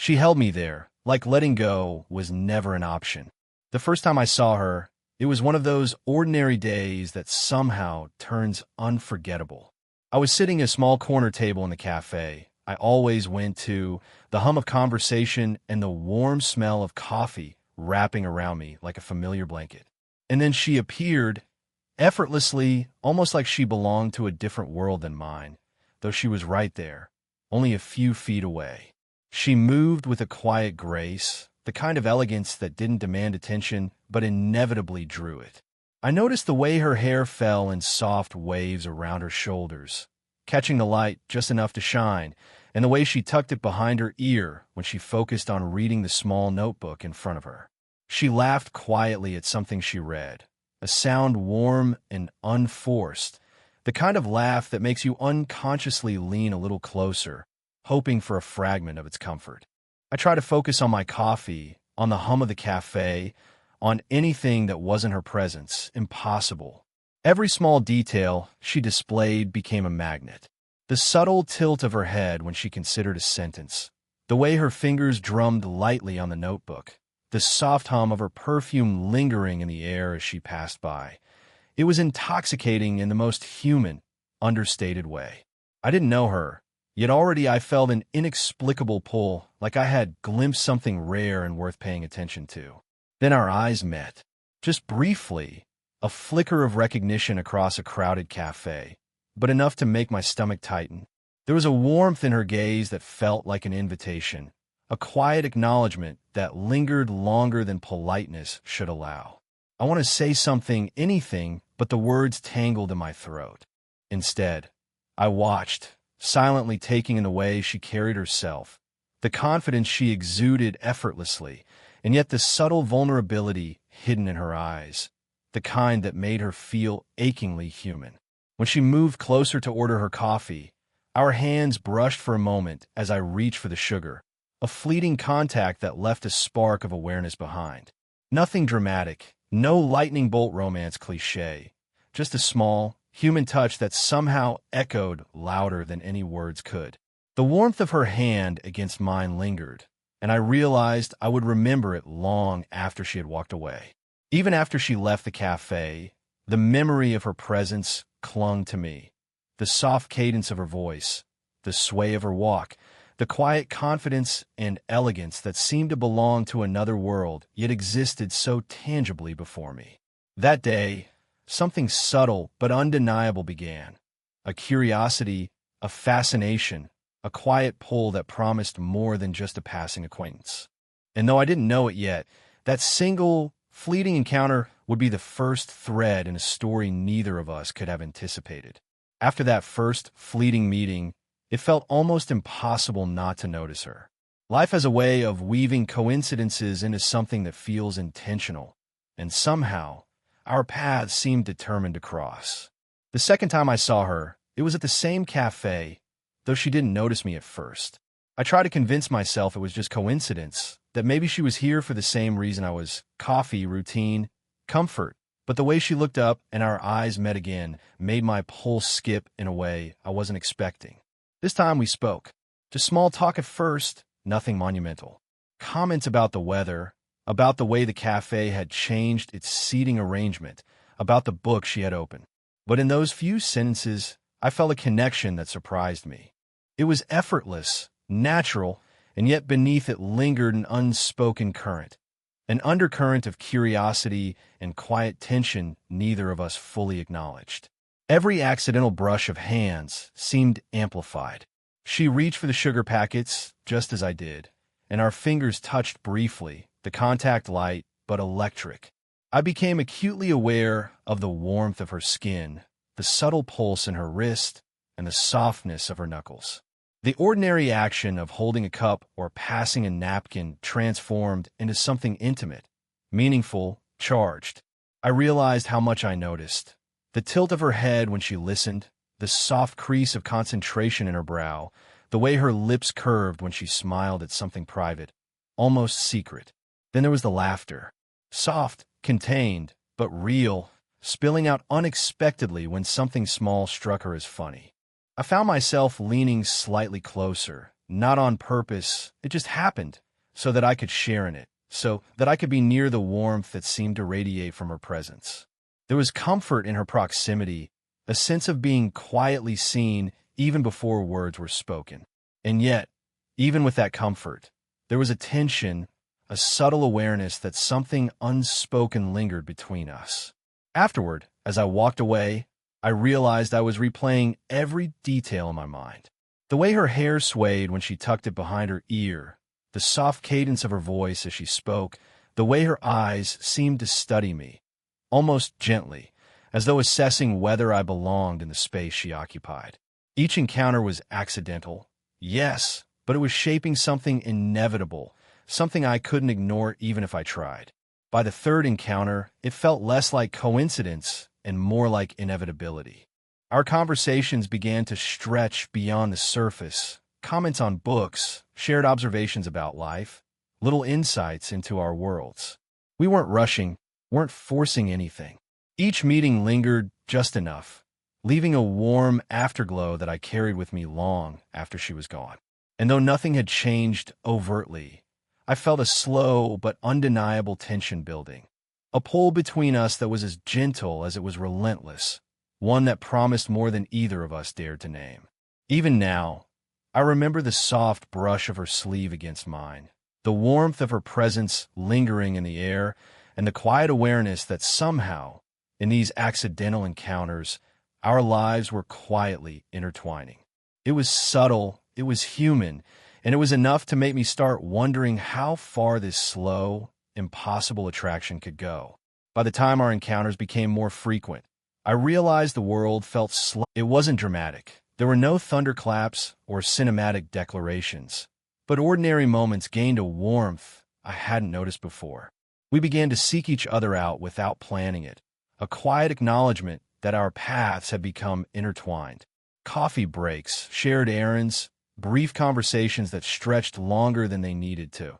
She held me there, like letting go was never an option. The first time I saw her, it was one of those ordinary days that somehow turns unforgettable. I was sitting at a small corner table in the cafe I always went to, the hum of conversation and the warm smell of coffee wrapping around me like a familiar blanket. And then she appeared, effortlessly, almost like she belonged to a different world than mine, though she was right there, only a few feet away. She moved with a quiet grace, the kind of elegance that didn't demand attention but inevitably drew it. I noticed the way her hair fell in soft waves around her shoulders, catching the light just enough to shine, and the way she tucked it behind her ear when she focused on reading the small notebook in front of her. She laughed quietly at something she read, a sound warm and unforced, the kind of laugh that makes you unconsciously lean a little closer, hoping for a fragment of its comfort. I try to focus on my coffee, on the hum of the cafe, on anything that wasn't her presence. Impossible. Every small detail she displayed became a magnet. The subtle tilt of her head when she considered a sentence, the way her fingers drummed lightly on the notebook, the soft hum of her perfume lingering in the air as she passed by. It was intoxicating in the most human, understated way. I didn't know her, yet already I felt an inexplicable pull, like I had glimpsed something rare and worth paying attention to. Then our eyes met. Just briefly, a flicker of recognition across a crowded cafe, but enough to make my stomach tighten. There was a warmth in her gaze that felt like an invitation, a quiet acknowledgement that lingered longer than politeness should allow. I want to say something, anything, but the words tangled in my throat. Instead, I watched, silently taking in the way she carried herself, the confidence she exuded effortlessly, and yet the subtle vulnerability hidden in her eyes, the kind that made her feel achingly human. When she moved closer to order her coffee, our hands brushed for a moment as I reached for the sugar, a fleeting contact that left a spark of awareness behind. Nothing dramatic, no lightning bolt romance cliché, just a small, human touch that somehow echoed louder than any words could. The warmth of her hand against mine lingered, and I realized I would remember it long after she had walked away. Even after she left the cafe, the memory of her presence clung to me. The soft cadence of her voice, the sway of her walk, the quiet confidence and elegance that seemed to belong to another world yet existed so tangibly before me. That day, something subtle but undeniable began. A curiosity, a fascination, a quiet pull that promised more than just a passing acquaintance. And though I didn't know it yet, that single, fleeting encounter would be the first thread in a story neither of us could have anticipated. After that first, fleeting meeting, it felt almost impossible not to notice her. Life has a way of weaving coincidences into something that feels intentional, and somehow, our paths seemed determined to cross. The second time I saw her, it was at the same cafe, though she didn't notice me at first. I tried to convince myself it was just coincidence, that maybe she was here for the same reason I was: coffee, routine, comfort. But the way she looked up and our eyes met again made my pulse skip in a way I wasn't expecting. This time we spoke. Just small talk at first, nothing monumental. Comments about the weather, about the way the cafe had changed its seating arrangement, about the book she had opened. But in those few sentences, I felt a connection that surprised me. It was effortless, natural, and yet beneath it lingered an unspoken current, an undercurrent of curiosity and quiet tension neither of us fully acknowledged. Every accidental brush of hands seemed amplified. She reached for the sugar packets, just as I did, and our fingers touched briefly, the contact light but electric. I became acutely aware of the warmth of her skin, the subtle pulse in her wrist, and the softness of her knuckles. The ordinary action of holding a cup or passing a napkin transformed into something intimate, meaningful, charged. I realized how much I noticed. The tilt of her head when she listened, the soft crease of concentration in her brow, the way her lips curved when she smiled at something private, almost secret. Then there was the laughter. Soft, contained, but real, spilling out unexpectedly when something small struck her as funny. I found myself leaning slightly closer, not on purpose, it just happened, so that I could share in it, so that I could be near the warmth that seemed to radiate from her presence. There was comfort in her proximity, a sense of being quietly seen even before words were spoken. And yet, even with that comfort, there was a tension, a subtle awareness that something unspoken lingered between us. Afterward, as I walked away, I realized I was replaying every detail in my mind. The way her hair swayed when she tucked it behind her ear, the soft cadence of her voice as she spoke, the way her eyes seemed to study me, almost gently, as though assessing whether I belonged in the space she occupied. Each encounter was accidental, yes, but it was shaping something inevitable, something I couldn't ignore even if I tried. By the third encounter, it felt less like coincidence and more like inevitability. Our conversations began to stretch beyond the surface, comments on books, shared observations about life, little insights into our worlds. We weren't rushing, weren't forcing anything. Each meeting lingered just enough, leaving a warm afterglow that I carried with me long after she was gone. And though nothing had changed overtly, I felt a slow but undeniable tension building, a pull between us that was as gentle as it was relentless, one that promised more than either of us dared to name. Even now, I remember the soft brush of her sleeve against mine, the warmth of her presence lingering in the air, and the quiet awareness that somehow, in these accidental encounters, our lives were quietly intertwining. It was subtle, it was human, and it was enough to make me start wondering how far this slow, impossible attraction could go. By the time our encounters became more frequent, I realized the world felt slow. It wasn't dramatic. There were no thunderclaps or cinematic declarations, but ordinary moments gained a warmth I hadn't noticed before. We began to seek each other out without planning it, a quiet acknowledgement that our paths had become intertwined. Coffee breaks, shared errands, brief conversations that stretched longer than they needed to.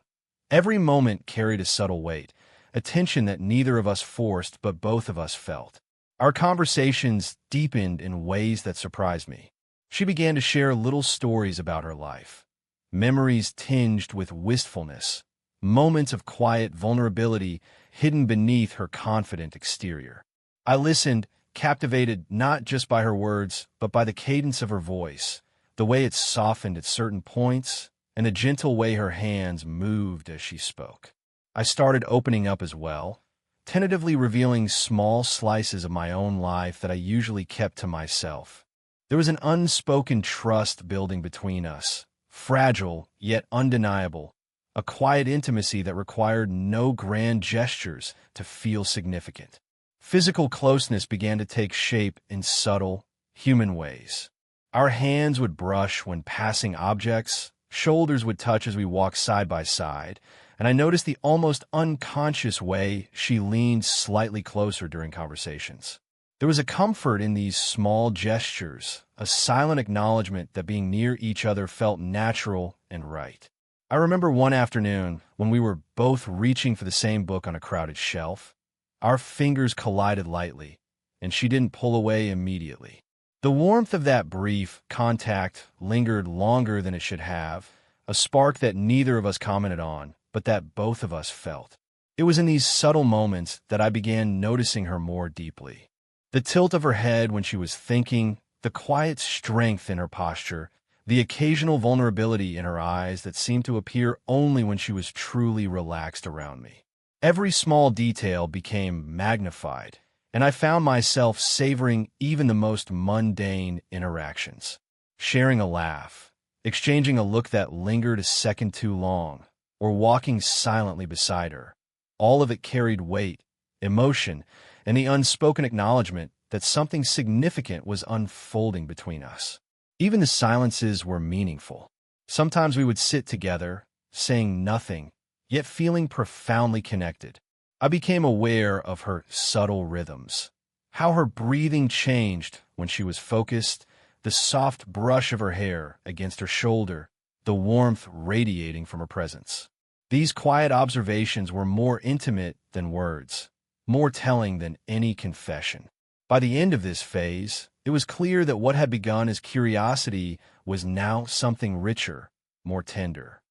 Every moment carried a subtle weight, a tension that neither of us forced but both of us felt. Our conversations deepened in ways that surprised me. She began to share little stories about her life, memories tinged with wistfulness, moments of quiet vulnerability hidden beneath her confident exterior. I listened, captivated not just by her words, but by the cadence of her voice, the way it softened at certain points, and the gentle way her hands moved as she spoke. I started opening up as well, tentatively revealing small slices of my own life that I usually kept to myself. There was an unspoken trust building between us, fragile yet undeniable, a quiet intimacy that required no grand gestures to feel significant. Physical closeness began to take shape in subtle, human ways. Our hands would brush when passing objects, shoulders would touch as we walked side by side, and I noticed the almost unconscious way she leaned slightly closer during conversations. There was a comfort in these small gestures, a silent acknowledgement that being near each other felt natural and right. I remember one afternoon when we were both reaching for the same book on a crowded shelf. Our fingers collided lightly, and she didn't pull away immediately. The warmth of that brief contact lingered longer than it should have, a spark that neither of us commented on, but that both of us felt. It was in these subtle moments that I began noticing her more deeply. The tilt of her head when she was thinking, the quiet strength in her posture, the occasional vulnerability in her eyes that seemed to appear only when she was truly relaxed around me. Every small detail became magnified, and I found myself savoring even the most mundane interactions. Sharing a laugh, exchanging a look that lingered a second too long, or walking silently beside her. All of it carried weight, emotion, and the unspoken acknowledgement that something significant was unfolding between us. Even the silences were meaningful. Sometimes we would sit together, saying nothing, yet feeling profoundly connected. I became aware of her subtle rhythms, how her breathing changed when she was focused, the soft brush of her hair against her shoulder, the warmth radiating from her presence. These quiet observations were more intimate than words, more telling than any confession. By the end of this phase, it was clear that what had begun as curiosity was now something richer, more tender.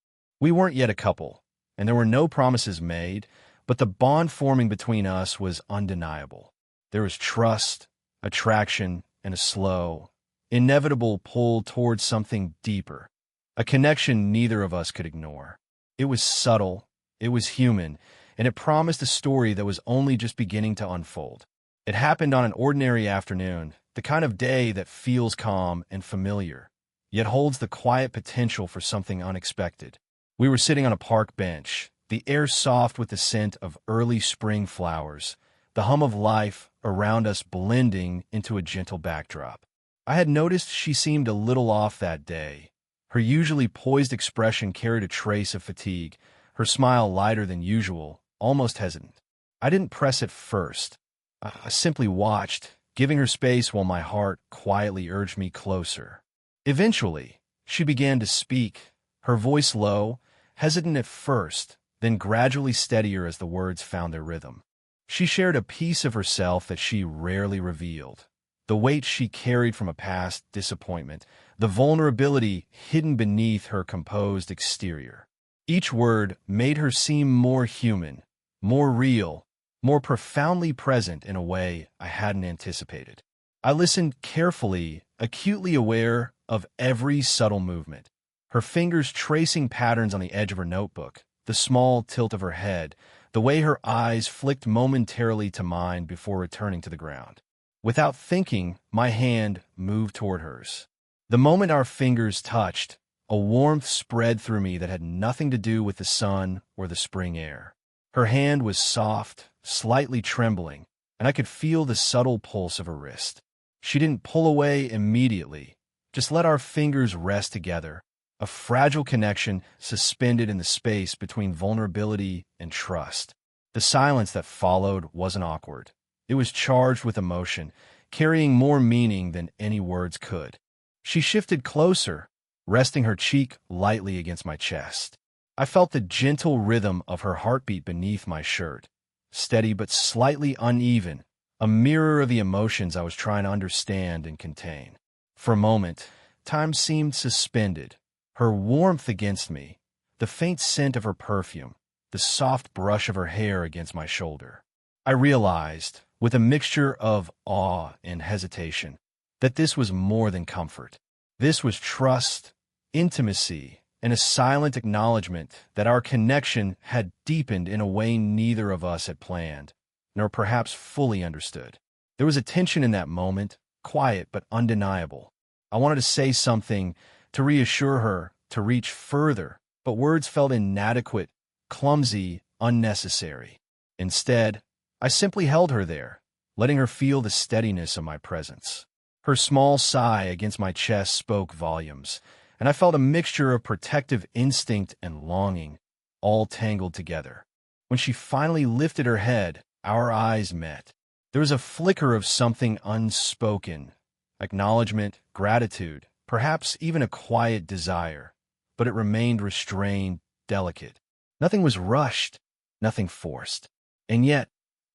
We weren't yet a couple, and there were no promises made, but the bond forming between us was undeniable. There was trust, attraction, and a slow, inevitable pull towards something deeper, a connection neither of us could ignore. It was subtle, it was human, and it promised a story that was only just beginning to unfold. It happened on an ordinary afternoon, the kind of day that feels calm and familiar, yet holds the quiet potential for something unexpected. We were sitting on a park bench, the air soft with the scent of early spring flowers, the hum of life around us blending into a gentle backdrop. I had noticed she seemed a little off that day. Her usually poised expression carried a trace of fatigue, her smile lighter than usual, almost hesitant. I didn't press it first. I simply watched, giving her space while my heart quietly urged me closer. Eventually, she began to speak, her voice low, hesitant at first, then gradually steadier as the words found their rhythm. She shared a piece of herself that she rarely revealed, the weight she carried from a past disappointment, the vulnerability hidden beneath her composed exterior. Each word made her seem more human, more real, more profoundly present in a way I hadn't anticipated. I listened carefully, acutely aware of every subtle movement, her fingers tracing patterns on the edge of her notebook, the small tilt of her head, the way her eyes flicked momentarily to mine before returning to the ground. Without thinking, my hand moved toward hers. The moment our fingers touched, a warmth spread through me that had nothing to do with the sun or the spring air. Her hand was soft, slightly trembling, and I could feel the subtle pulse of her wrist. She didn't pull away immediately, just let our fingers rest together, a fragile connection suspended in the space between vulnerability and trust. The silence that followed wasn't awkward. It was charged with emotion, carrying more meaning than any words could. She shifted closer, resting her cheek lightly against my chest. I felt the gentle rhythm of her heartbeat beneath my shirt, steady but slightly uneven, a mirror of the emotions I was trying to understand and contain. For a moment, time seemed suspended, her warmth against me, the faint scent of her perfume, the soft brush of her hair against my shoulder. I realized, with a mixture of awe and hesitation, that this was more than comfort. This was trust, intimacy, and a silent acknowledgement that our connection had deepened in a way neither of us had planned, nor perhaps fully understood. There was a tension in that moment, quiet but undeniable. I wanted to say something, to reassure her, to reach further, but words felt inadequate, clumsy, unnecessary. Instead, I simply held her there, letting her feel the steadiness of my presence. Her small sigh against my chest spoke volumes, and I felt a mixture of protective instinct and longing, all tangled together. When she finally lifted her head, our eyes met. There was a flicker of something unspoken, acknowledgement, gratitude, perhaps even a quiet desire, but it remained restrained, delicate. Nothing was rushed, nothing forced. And yet,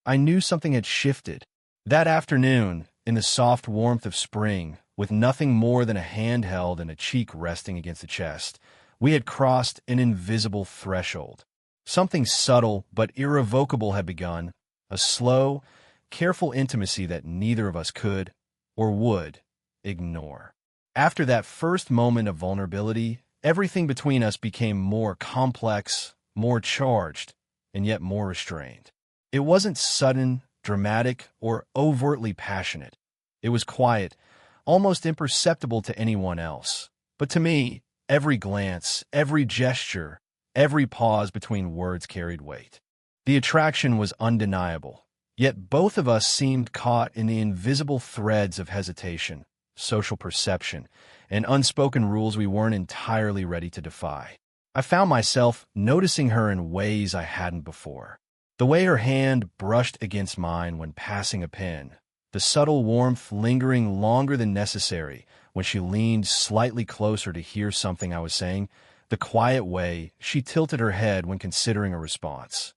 I knew something had shifted. That afternoon, in the soft warmth of spring, with nothing more than a hand held and a cheek resting against the chest, we had crossed an invisible threshold. Something subtle but irrevocable had begun, a slow, careful intimacy that neither of us could, or would, ignore. After that first moment of vulnerability, everything between us became more complex, more charged, and yet more restrained. It wasn't sudden, dramatic, or overtly passionate. It was quiet, almost imperceptible to anyone else. But to me, every glance, every gesture, every pause between words carried weight. The attraction was undeniable, yet both of us seemed caught in the invisible threads of hesitation, social perception, and unspoken rules we weren't entirely ready to defy. I found myself noticing her in ways I hadn't before. The way her hand brushed against mine when passing a pen, the subtle warmth lingering longer than necessary when she leaned slightly closer to hear something I was saying, the quiet way she tilted her head when considering a response.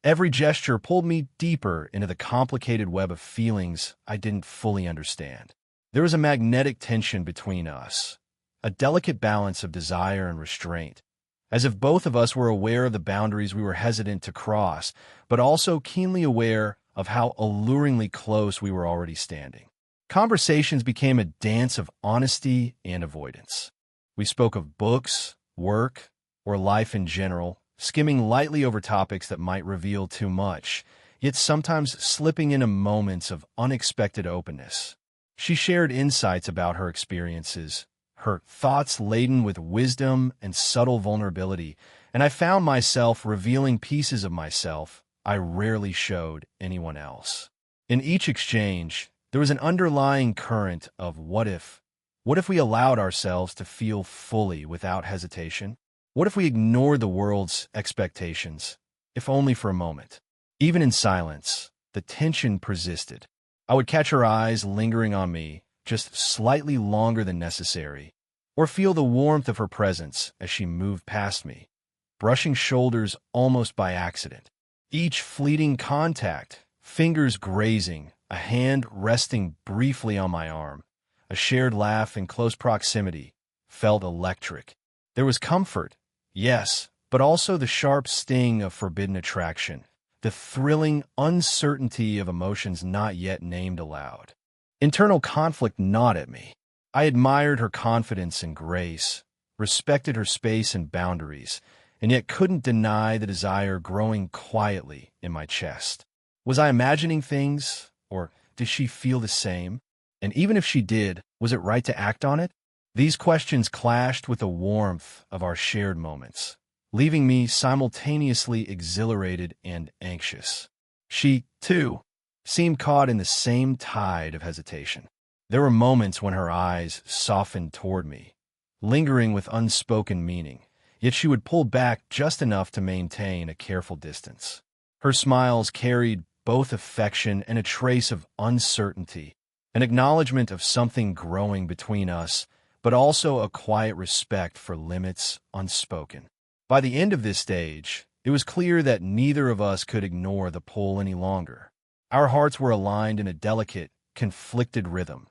Every gesture pulled me deeper into the complicated web of feelings I didn't fully understand. There was a magnetic tension between us, a delicate balance of desire and restraint, as if both of us were aware of the boundaries we were hesitant to cross, but also keenly aware of how alluringly close we were already standing. Conversations became a dance of honesty and avoidance. We spoke of books, work, or life in general, skimming lightly over topics that might reveal too much, yet sometimes slipping into moments of unexpected openness. She shared insights about her experiences, her thoughts laden with wisdom and subtle vulnerability, and I found myself revealing pieces of myself I rarely showed anyone else. In each exchange, there was an underlying current of what if. What if we allowed ourselves to feel fully without hesitation? What if we ignored the world's expectations, if only for a moment? Even in silence, the tension persisted. I would catch her eyes lingering on me just slightly longer than necessary, or feel the warmth of her presence as she moved past me, brushing shoulders almost by accident. Each fleeting contact, fingers grazing, a hand resting briefly on my arm, a shared laugh in close proximity, felt electric. There was comfort, yes, but also the sharp sting of forbidden attraction, the thrilling uncertainty of emotions not yet named aloud. Internal conflict gnawed at me. I admired her confidence and grace, respected her space and boundaries, and yet couldn't deny the desire growing quietly in my chest. Was I imagining things, or did she feel the same? And even if she did, was it right to act on it? These questions clashed with the warmth of our shared moments, leaving me simultaneously exhilarated and anxious. She, too, seemed caught in the same tide of hesitation. There were moments when her eyes softened toward me, lingering with unspoken meaning, yet she would pull back just enough to maintain a careful distance. Her smiles carried both affection and a trace of uncertainty, an acknowledgement of something growing between us, but also a quiet respect for limits unspoken. By the end of this stage, it was clear that neither of us could ignore the pull any longer. Our hearts were aligned in a delicate, conflicted rhythm,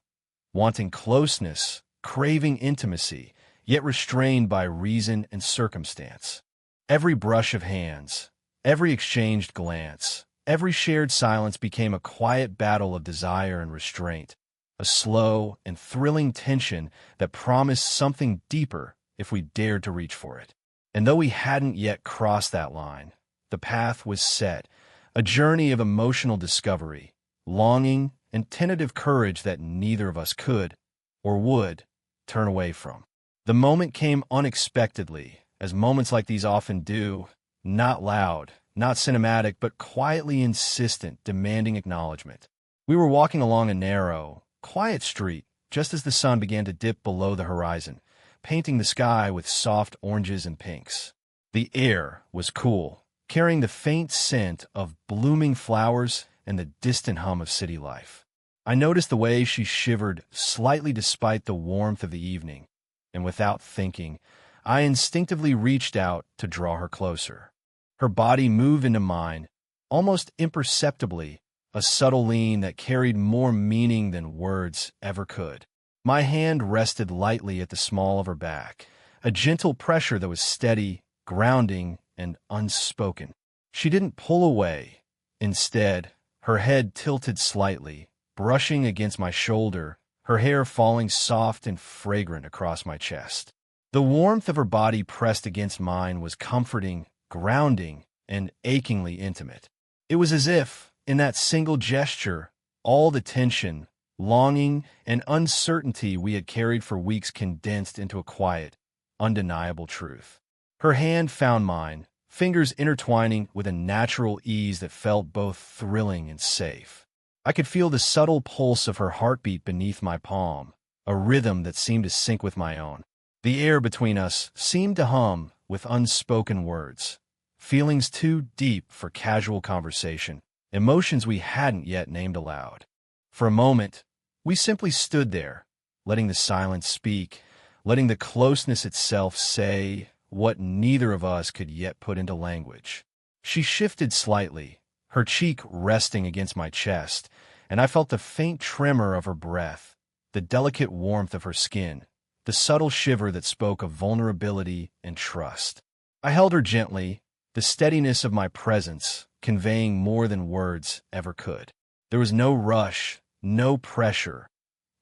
wanting closeness, craving intimacy, yet restrained by reason and circumstance. Every brush of hands, every exchanged glance, every shared silence became a quiet battle of desire and restraint, a slow and thrilling tension that promised something deeper if we dared to reach for it. And though we hadn't yet crossed that line, the path was set, a journey of emotional discovery, longing, and tentative courage that neither of us could, or would, turn away from. The moment came unexpectedly, as moments like these often do, not loud, not cinematic, but quietly insistent, demanding acknowledgement. We were walking along a narrow, quiet street just as the sun began to dip below the horizon, painting the sky with soft oranges and pinks. The air was cool, carrying the faint scent of blooming flowers and the distant hum of city life. I noticed the way she shivered slightly despite the warmth of the evening, and without thinking, I instinctively reached out to draw her closer. Her body moved into mine, almost imperceptibly, a subtle lean that carried more meaning than words ever could. My hand rested lightly at the small of her back, a gentle pressure that was steady, grounding, and unspoken. She didn't pull away. Instead, her head tilted slightly, brushing against my shoulder, her hair falling soft and fragrant across my chest. The warmth of her body pressed against mine was comforting, grounding, and achingly intimate. It was as if, in that single gesture, all the tension, longing, and uncertainty we had carried for weeks condensed into a quiet, undeniable truth. Her hand found mine, fingers intertwining with a natural ease that felt both thrilling and safe. I could feel the subtle pulse of her heartbeat beneath my palm, a rhythm that seemed to sync with my own. The air between us seemed to hum with unspoken words, feelings too deep for casual conversation, emotions we hadn't yet named aloud. For a moment, we simply stood there, letting the silence speak, letting the closeness itself say what neither of us could yet put into language. She shifted slightly, her cheek resting against my chest, and I felt the faint tremor of her breath, the delicate warmth of her skin, the subtle shiver that spoke of vulnerability and trust. I held her gently, the steadiness of my presence conveying more than words ever could. There was no rush, no pressure,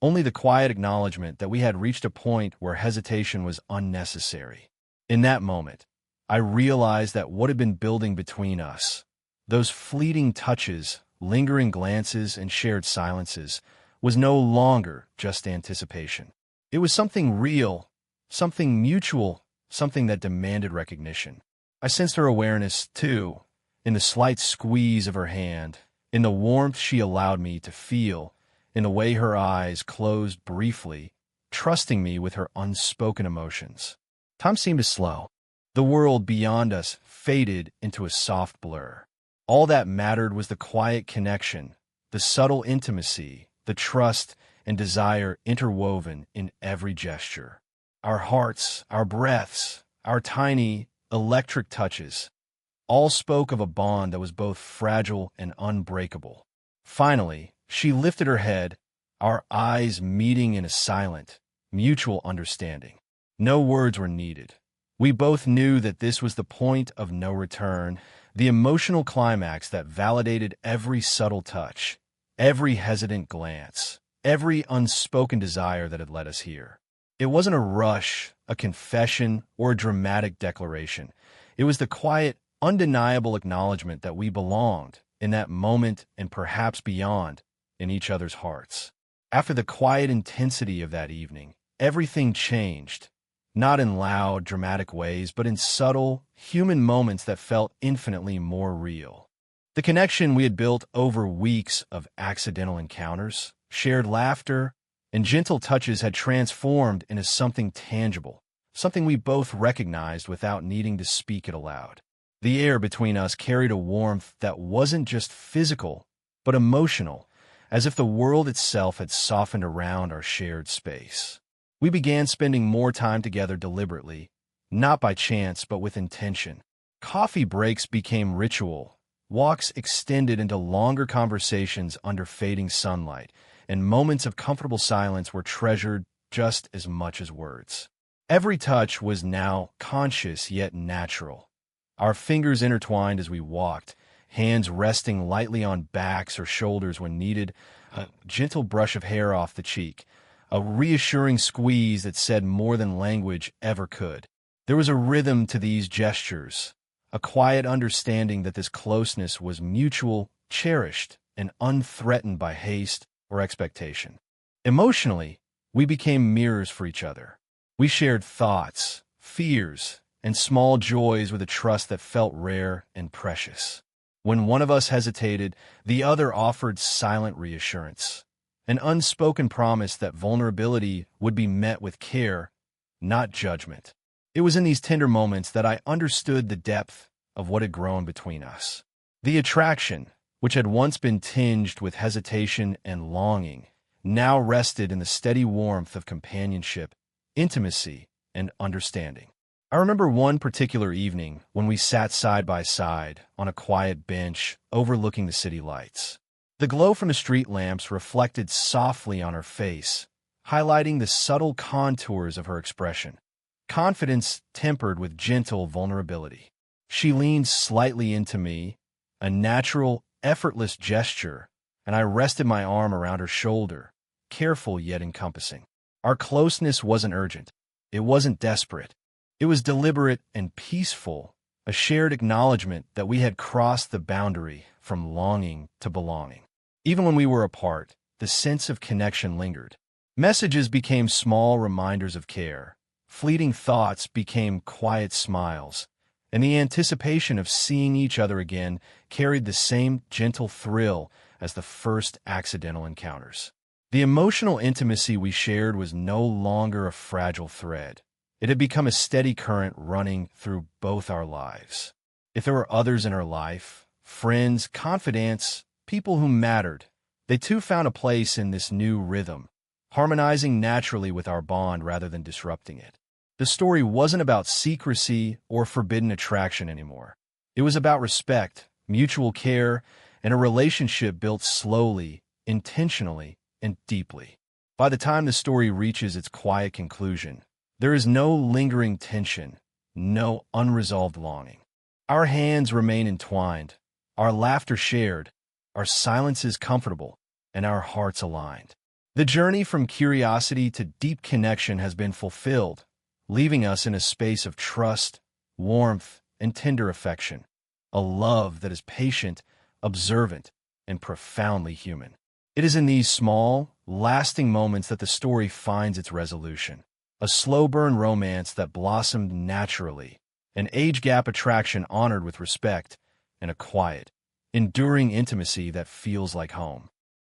only the quiet acknowledgement that we had reached a point where hesitation was unnecessary. In that moment, I realized that what had been building between us, those fleeting touches, lingering glances, and shared silences, was no longer just anticipation. It was something real, something mutual, something that demanded recognition. I sensed her awareness, too, in the slight squeeze of her hand, in the warmth she allowed me to feel, in the way her eyes closed briefly, trusting me with her unspoken emotions. Time seemed to slow. The world beyond us faded into a soft blur. All that mattered was the quiet connection, the subtle intimacy, the trust and desire interwoven in every gesture. Our hearts, our breaths, our tiny, electric touches, all spoke of a bond that was both fragile and unbreakable. Finally, she lifted her head, our eyes meeting in a silent, mutual understanding. No words were needed. We both knew that this was the point of no return, the emotional climax that validated every subtle touch, every hesitant glance, every unspoken desire that had led us here. It wasn't a rush, a confession, or a dramatic declaration. It was the quiet, undeniable acknowledgement that we belonged, in that moment and perhaps beyond, in each other's hearts. After the quiet intensity of that evening, everything changed, not in loud, dramatic ways, but in subtle, human moments that felt infinitely more real. The connection we had built over weeks of accidental encounters, shared laughter, and gentle touches had transformed into something tangible, something we both recognized without needing to speak it aloud. The air between us carried a warmth that wasn't just physical, but emotional, as if the world itself had softened around our shared space. We began spending more time together deliberately, not by chance but with intention. Coffee breaks became ritual, walks extended into longer conversations under fading sunlight, and moments of comfortable silence were treasured just as much as words. Every touch was now conscious yet natural. Our fingers intertwined as we walked, hands resting lightly on backs or shoulders when needed, a gentle brush of hair off the cheek, a reassuring squeeze that said more than language ever could. There was a rhythm to these gestures, a quiet understanding that this closeness was mutual, cherished, and unthreatened by haste or expectation. Emotionally, we became mirrors for each other. We shared thoughts, fears, and small joys with a trust that felt rare and precious. When one of us hesitated, the other offered silent reassurance, an unspoken promise that vulnerability would be met with care, not judgment. It was in these tender moments that I understood the depth of what had grown between us. The attraction, which had once been tinged with hesitation and longing, now rested in the steady warmth of companionship, intimacy, and understanding. I remember one particular evening when we sat side by side on a quiet bench overlooking the city lights. The glow from the street lamps reflected softly on her face, highlighting the subtle contours of her expression, confidence tempered with gentle vulnerability. She leaned slightly into me, a natural, effortless gesture, and I rested my arm around her shoulder, careful yet encompassing. Our closeness wasn't urgent. It wasn't desperate. It was deliberate and peaceful, a shared acknowledgement that we had crossed the boundary from longing to belonging. Even when we were apart, the sense of connection lingered. Messages became small reminders of care. Fleeting thoughts became quiet smiles, and the anticipation of seeing each other again carried the same gentle thrill as the first accidental encounters. The emotional intimacy we shared was no longer a fragile thread. It had become a steady current running through both our lives. If there were others in our life, friends, confidants, people who mattered, they too found a place in this new rhythm, harmonizing naturally with our bond rather than disrupting it. The story wasn't about secrecy or forbidden attraction anymore. It was about respect, mutual care, and a relationship built slowly, intentionally, and deeply. By the time the story reaches its quiet conclusion, there is no lingering tension, no unresolved longing. Our hands remain entwined, our laughter shared, our silences comfortable, and our hearts aligned. The journey from curiosity to deep connection has been fulfilled, leaving us in a space of trust, warmth, and tender affection, a love that is patient, observant, and profoundly human. It is in these small, lasting moments that the story finds its resolution. A slow-burn romance that blossomed naturally, an age-gap attraction honored with respect, and a quiet, enduring intimacy that feels like home.